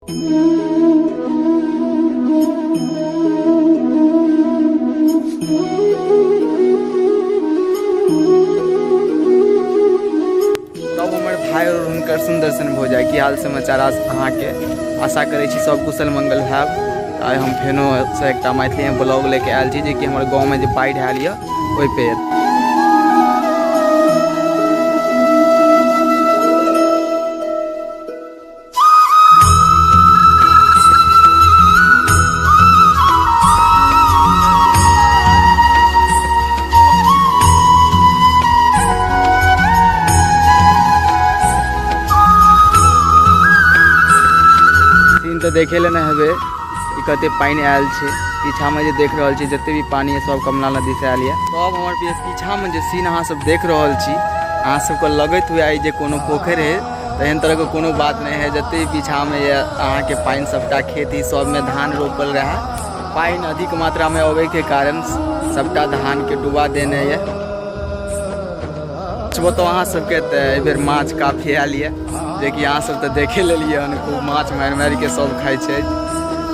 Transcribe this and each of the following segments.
तब हमारे भाई और हुनकर सुंदरसन भऽ जाए। की हाल समाचार अहाँ के, आशा करै छी सब कुशल मंगल हैब। आइ हम फेनो से एक मैथिली ब्लॉग लेके आयल छी, जे कि हमारे गाँव में जो बाढ़ि आयल है ओहि पे। तो देखे लेना हेबे कि कते पानी आयल छे। पीछा में जो देख रहा छी जिते भी पानी है सब कमला नदी से आयल है। सब हमारे पीछा में जो सीन अहाँ सब देख रहा छी, अहाँ सबको लगत हुए आई जे कोनो पोखर है, तो एहन तरह के कोनो बात नहीं है। जिते भी पीछा में अहाँ के पानी सबटा खेती सब में धान रोपल रहा, पानी अधिक मात्रा में आवे के कारण सबटा धान के डुबा देने है। तो अहाँ सबके ए बेर माछ काफी आयल है, जे कि अहाँ सब तो देखे लेलिए हन। खूब माछ मारि मारि के सब खाइ छै,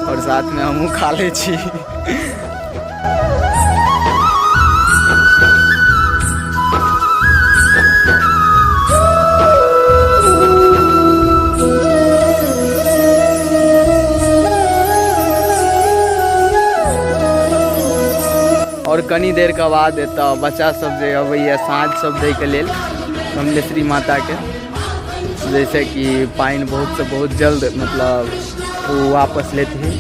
और साथ में हमहूँ खा ले छी। और कनी देर के बाद एतऽ बच्चा सब जे अबैया साँझ सब दै के लेल कमलेश्वरी माता के, जैसे कि पानी बहुत से बहुत जल्द मतलब वो वापस लेते हैं।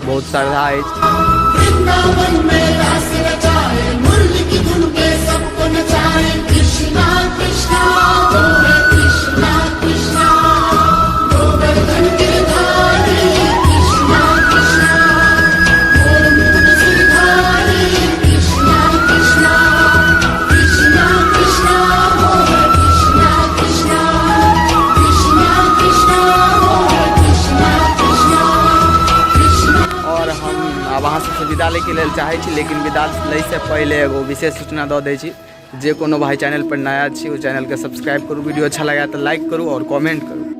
बहुत श्रद्धा वहाँ से विदा लेके लेल चाहे छी, लेकिन विदा ले से पहले एगो विशेष सूचना दे दै छी। जे कोनो भाई चैनल पर नया छी, वो चैनल के सब्सक्राइब करू। वीडियो अच्छा लगा तो लाइक करू और कमेंट करू।